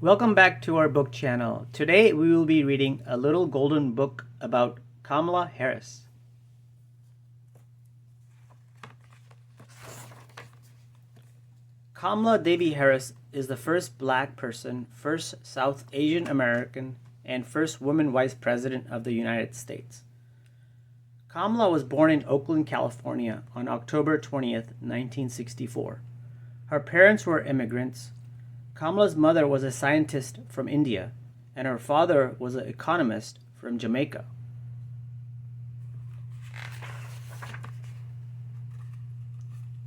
Welcome back to our book channel. Today we will be reading a little golden book about Kamala Harris. Kamala Devi Harris is the first black person, first South Asian American, and first woman vice president of the United States. Kamala was born in Oakland, California on October 20th, 1964. Her parents were immigrants. Kamala's mother was a scientist from India, and her father was an economist from Jamaica.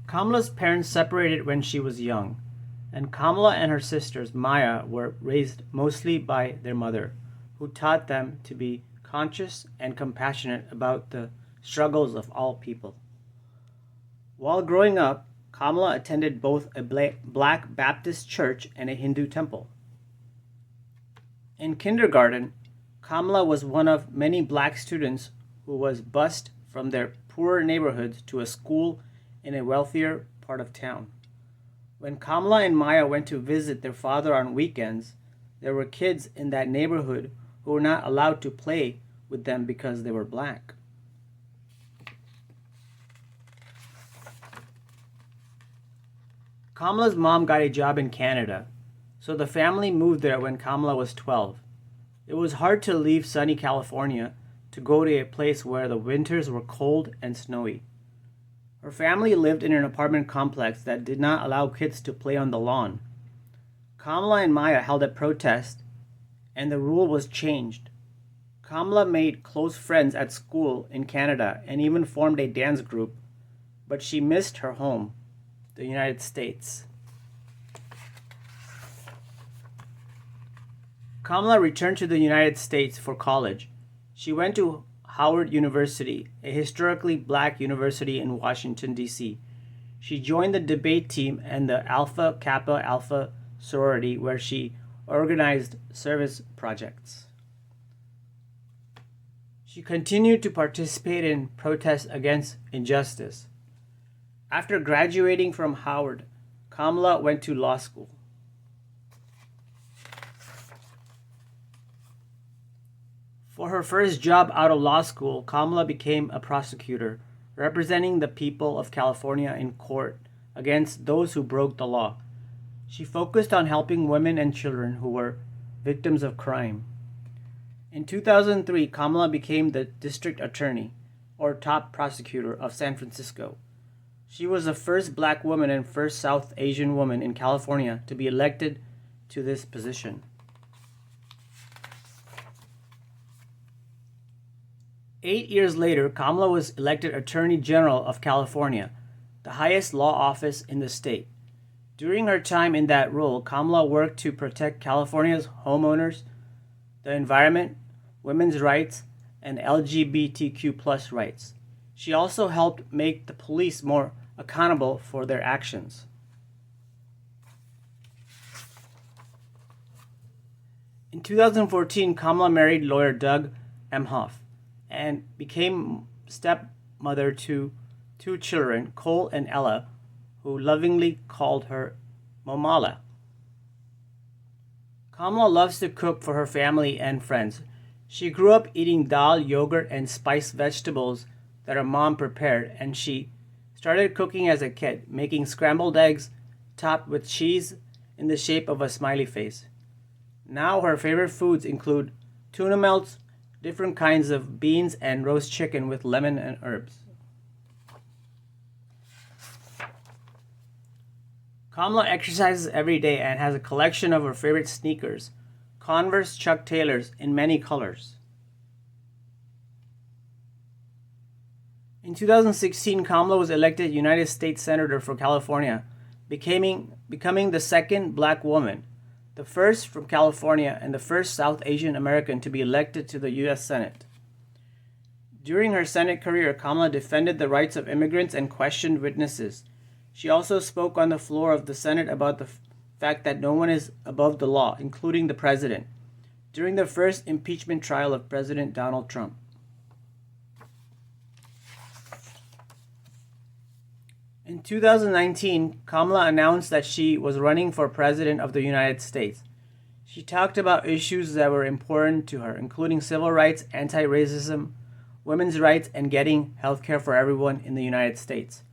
Kamala's parents separated when she was young, and Kamala and her sisters Maya were raised mostly by their mother, who taught them to be conscious and compassionate about the struggles of all people. While growing up, Kamala attended both a Black Baptist church and a Hindu temple. In kindergarten, Kamala was one of many black students who was bused from their poorer neighborhoods to a school in a wealthier part of town. When Kamala and Maya went to visit their father on weekends, there were kids in that neighborhood who were not allowed to play with them because they were black. Kamala's mom got a job in Canada, so the family moved there when Kamala was 12. It was hard to leave sunny California to go to a place where the winters were cold and snowy. Her family lived in an apartment complex that did not allow kids to play on the lawn. Kamala and Maya held a protest, and the rule was changed. Kamala made close friends at school in Canada and even formed a dance group, but she missed her home, the United States. Kamala returned to the United States for college. She went to Howard University, a historically black university in Washington, D.C. She joined the debate team and the Alpha Kappa Alpha sorority, where she organized service projects. She continued to participate in protests against injustice. After graduating from Howard, Kamala went to law school. For her first job out of law school, Kamala became a prosecutor, representing the people of California in court against those who broke the law. She focused on helping women and children who were victims of crime. In 2003, Kamala became the district attorney, or top prosecutor, of San Francisco. She was the first black woman and first South Asian woman in California to be elected to this position. 8 years later, Kamala was elected Attorney General of California, the highest law office in the state. During her time in that role, Kamala worked to protect California's homeowners, the environment, women's rights, and LGBTQ+ rights. She also helped make the police more accountable for their actions. In 2014, Kamala married lawyer Doug Emhoff and became stepmother to two children, Cole and Ella, who lovingly called her Momala. Kamala loves to cook for her family and friends. She grew up eating dal, yogurt, and spiced vegetables that her mom prepared, and she started cooking as a kid, making scrambled eggs topped with cheese in the shape of a smiley face. Now her favorite foods include tuna melts, different kinds of beans, and roast chicken with lemon and herbs. Kamala exercises every day and has a collection of her favorite sneakers, Converse Chuck Taylors, in many colors. In 2016, Kamala was elected United States Senator for California, becoming the second black woman, the first from California, and the first South Asian American to be elected to the U.S. Senate. During her Senate career, Kamala defended the rights of immigrants and questioned witnesses. She also spoke on the floor of the Senate about the fact that no one is above the law, including the president, during the first impeachment trial of President Donald Trump. In 2019, Kamala announced that she was running for President of the United States. She talked about issues that were important to her, including civil rights, anti-racism, women's rights, and getting health care for everyone in the United States.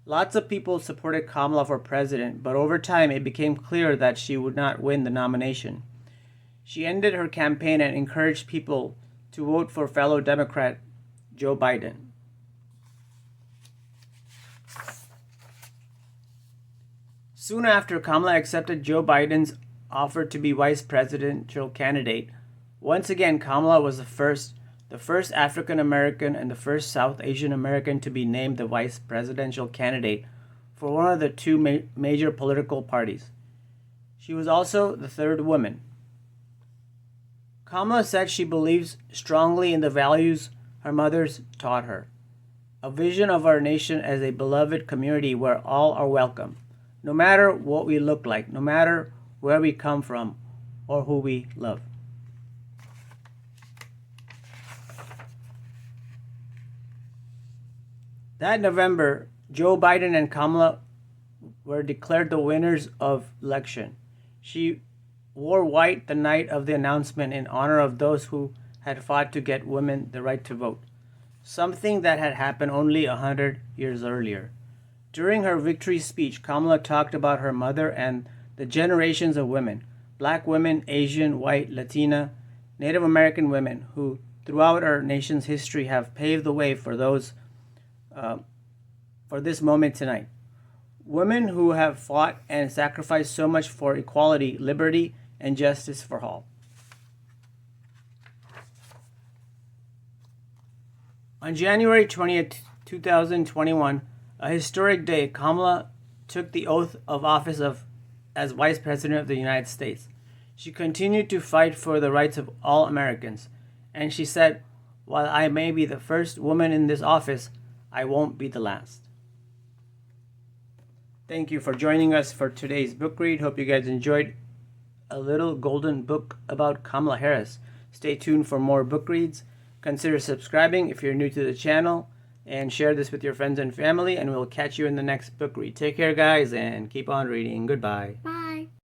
Lots of people supported Kamala for president, but over time it became clear that she would not win the nomination. She ended her campaign and encouraged people to vote for fellow Democrat Joe Biden. Soon after, Kamala accepted Joe Biden's offer to be vice presidential candidate. Once again, Kamala was the first African American and the first South Asian American to be named the vice presidential candidate for one of the two major political parties. She was also the third woman. Kamala said she believes strongly in the values her mothers taught her, a vision of our nation as a beloved community where all are welcome, no matter what we look like, no matter where we come from, or who we love. That November, Joe Biden and Kamala were declared the winners of election. She wore white the night of the announcement in honor of those who had fought to get women the right to vote, something that had happened only 100 years earlier. During her victory speech, Kamala talked about her mother and the generations of women, black women, Asian, white, Latina, Native American women, who throughout our nation's history have paved the way for this moment tonight. Women who have fought and sacrificed so much for equality, liberty, and justice for all. On January 20th, 2021, a historic day, Kamala took the oath of office as Vice President of the United States. She continued to fight for the rights of all Americans, and she said, "While I may be the first woman in this office, I won't be the last." Thank you for joining us for today's book read. Hope you guys enjoyed a little golden book about Kamala Harris. Stay tuned for more book reads. Consider subscribing if you're new to the channel, and share this with your friends and family, and we'll catch you in the next book read. Take care, guys, and keep on reading. Goodbye. Bye.